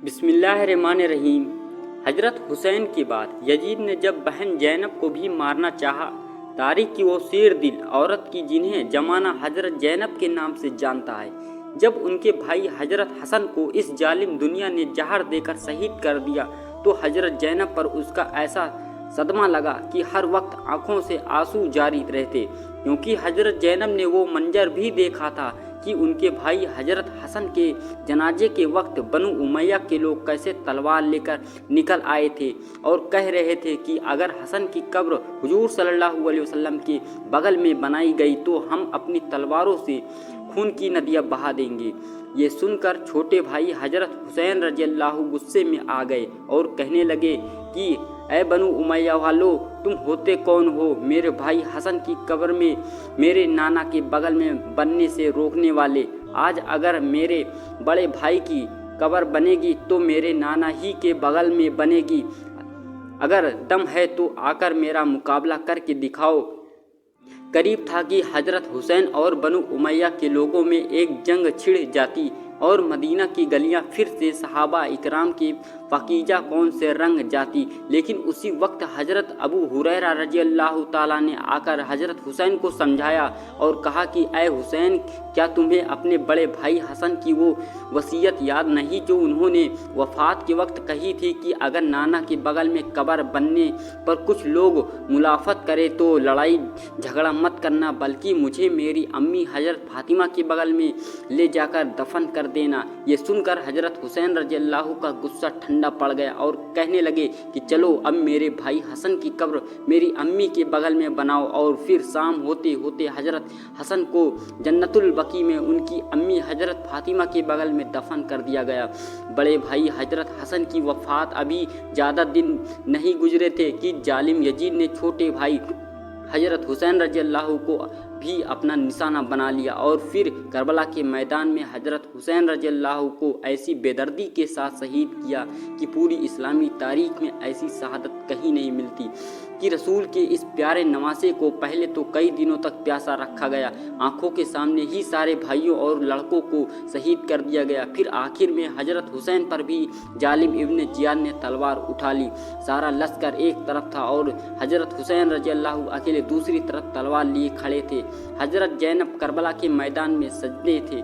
बिस्मिल्लाहिर्रहमानिर्रहीम। हजरत हुसैन के बाद यजीद ने जब बहन जैनब को भी मारना चाहा, तारीख की वो शेर दिल औरत की जिन्हें जमाना हजरत जैनब के नाम से जानता है, जब उनके भाई हजरत हसन को इस जालिम दुनिया ने जहर देकर शहीद कर दिया तो हजरत जैनब पर उसका ऐसा सदमा लगा कि हर वक्त आंखों से आंसू जारी रहते, क्योंकि हजरत जैनब ने वो मंजर भी देखा था कि उनके भाई हजरत हसन के जनाजे के वक्त बनु उमैया के लोग कैसे तलवार लेकर निकल आए थे और कह रहे थे कि अगर हसन की कब्र हुजूर सल्लल्लाहु अलैहि वसल्लम के बगल में बनाई गई तो हम अपनी तलवारों से खून की नदियाँ बहा देंगे। ये सुनकर छोटे भाई हजरत हुसैन रज़ियल्लाहु गुस्से में आ गए और कहने लगे कि ऐ बनु उमैया वालों, तुम होते कौन हो मेरे भाई हसन की कब्र में मेरे नाना के बगल में बनने से रोकने वाले? आज अगर मेरे बड़े भाई की कब्र बनेगी तो मेरे नाना ही के बगल में बनेगी। अगर दम है तो आकर मेरा मुकाबला करके दिखाओ। करीब था कि हजरत हुसैन और बनु उमैया के लोगों में एक जंग छिड़ जाती और मदीना की गलियां फिर से सहाबा इकराम की फकीजा कौन से रंग जाती। लेकिन उसी वक्त हजरत अबू हुरैरा रज़ियल्लाहु ताला ने आकर हजरत हुसैन को समझाया और कहा कि ऐ हुसैन, क्या तुम्हें अपने बड़े भाई हसन की वो वसीयत याद नहीं जो उन्होंने वफ़ात के वक्त कही थी कि अगर नाना के बगल में कब्र बनने पर कुछ लोग मुलाफत करे तो लड़ाई झगड़ा मत करना, बल्कि मुझे मेरी अम्मी हजरत फातिमा के बगल में ले जाकर दफन कर देना। ये सुनकर हजरत हुसैन रज़ियल्लाहु का गुस्सा ठंडा पड़ गया और कहने लगे कि चलो अब मेरे भाई हसन की कब्र मेरी अम्मी के बगल में बनाओ। और फिर शाम होते होते हजरत हसन को जन्नतुल बकी में उनकी अम्मी हजरत फातिमा के बगल में दफन कर दिया गया। बड़े भाई हजरत हसन की वफ़ात अभी ज़्यादा दिन नहीं गुजरे थे कि जालिम यजीद ने छोटे भाई हजरत हुसैन रज़ियल्लाहु को भी अपना निशाना बना लिया और फिर करबला के मैदान में हजरत हुसैन रज़ियल्लाहु को ऐसी बेदर्दी के साथ शहीद किया कि पूरी इस्लामी तारीख में ऐसी शहादत कहीं नहीं मिलती कि रसूल के इस प्यारे नवासे को पहले तो कई दिनों तक प्यासा रखा गया, आंखों के सामने ही सारे भाइयों और लड़कों को शहीद कर दिया गया। फिर आखिर में हजरत हुसैन पर भी जालिम इब्न जियाद ने तलवार उठा ली। सारा लश्कर एक तरफ था और हजरत हुसैन रज़ियल्लाहु अकेले दूसरी तरफ तलवार लिए खड़े थे। हजरत जैनब करबला के मैदान में सजदे थे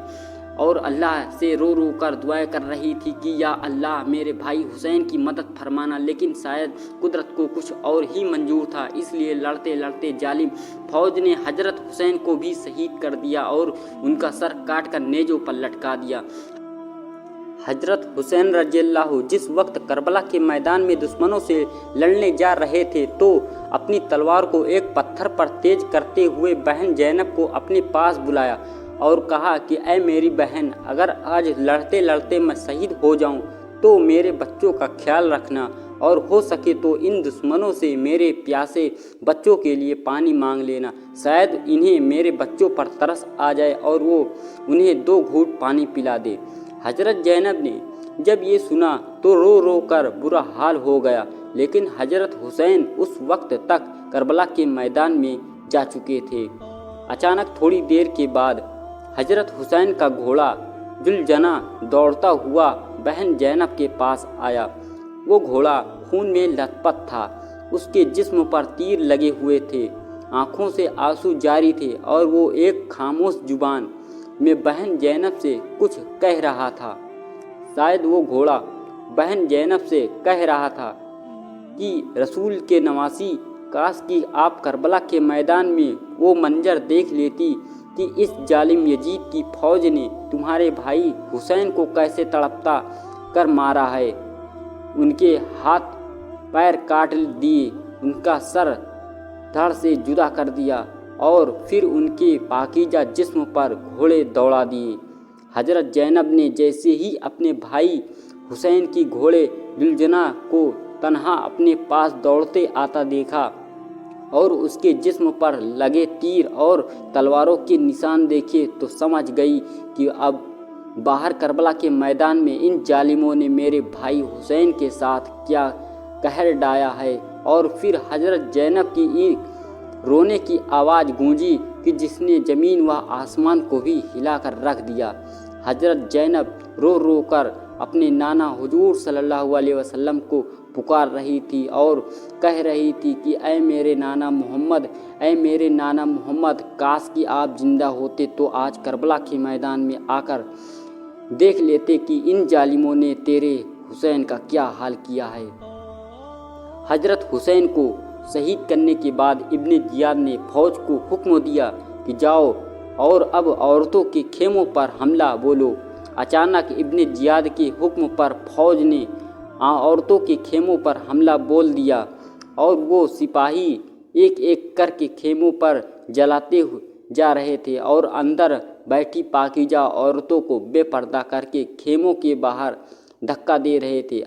और अल्लाह से रो रो कर दुआएं कर रही थी कि या अल्लाह मेरे भाई हुसैन की मदद फरमाना। लेकिन शायद कुदरत को कुछ और ही मंजूर था, इसलिए लड़ते लड़ते जालिम फौज ने हजरत हुसैन को भी शहीद कर दिया और उनका सर काट कर नेज़ों पर लटका दिया। हजरत हुसैन रज़ियल्लाहु जिस वक्त करबला के मैदान में दुश्मनों से लड़ने जा रहे थे तो अपनी तलवार को एक पत्थर पर तेज करते हुए बहन जैनब को अपने पास बुलाया और कहा कि ऐ मेरी बहन, अगर आज लड़ते लड़ते मैं शहीद हो जाऊं तो मेरे बच्चों का ख्याल रखना और हो सके तो इन दुश्मनों से मेरे प्यासे बच्चों के लिए पानी मांग लेना। शायद इन्हें मेरे बच्चों पर तरस आ जाए और वो उन्हें 2 घूंट पानी पिला दे। हजरत जैनब ने जब ये सुना तो रो रो कर बुरा हाल हो गया, लेकिन हजरत हुसैन उस वक्त तक करबला के मैदान में जा चुके थे। अचानक थोड़ी देर के बाद हजरत हुसैन का घोड़ा जुलजना दौड़ता हुआ बहन जैनब के पास आया। वो घोड़ा खून में लथपथ था, उसके जिस्म पर तीर लगे हुए थे, आंखों से आंसू जारी थे और वो एक खामोश जुबान में बहन जैनब से कुछ कह रहा था। शायद वो घोड़ा बहन जैनब से कह रहा था कि रसूल के नवासी, काश कि आप करबला के मैदान में वो मंजर देख लेती कि इस जालिम यजीद की फौज ने तुम्हारे भाई हुसैन को कैसे तड़पता कर मारा है। उनके हाथ पैर काट दिए, उनका सर धड़ से जुदा कर दिया और फिर उनके पाकीजा जिस्म पर घोड़े दौड़ा दिए। हजरत जैनब ने जैसे ही अपने भाई हुसैन की घोड़े जुलजना को तन्हा अपने पास दौड़ते आता देखा और उसके जिस्म पर लगे तीर और तलवारों के निशान देखे तो समझ गई कि अब बाहर करबला के मैदान में इन जालिमों ने मेरे भाई हुसैन के साथ क्या कहर डाया है। और फिर हजरत जैनब की रोने की आवाज़ गूंजी कि जिसने ज़मीन व आसमान को भी हिला कर रख दिया। हजरत जैनब रो रो कर اپنے نانا حضور صلی اللہ علیہ وسلم کو پکار رہی تھی اور کہہ رہی تھی کہ اے میرے نانا محمد، اے میرے نانا محمد، کاش کہ آپ زندہ ہوتے تو آج کربلا کے میدان میں آ کر دیکھ لیتے کہ ان ظالموں نے تیرے حسین کا کیا حال کیا ہے۔ حضرت حسین کو شہید کرنے کے بعد ابن زیاد نے فوج کو حکم دیا کہ جاؤ اور اب عورتوں کے خیموں پر حملہ بولو۔ اچانک ابن زیاد کے حکم پر فوج نے عورتوں کے خیموں پر حملہ بول دیا اور وہ سپاہی ایک ایک کر کے خیموں پر جلاتے جا رہے تھے اور اندر بیٹھی پاکیزہ عورتوں کو بے پردہ کر کے خیموں کے باہر دھکا دے رہے تھے۔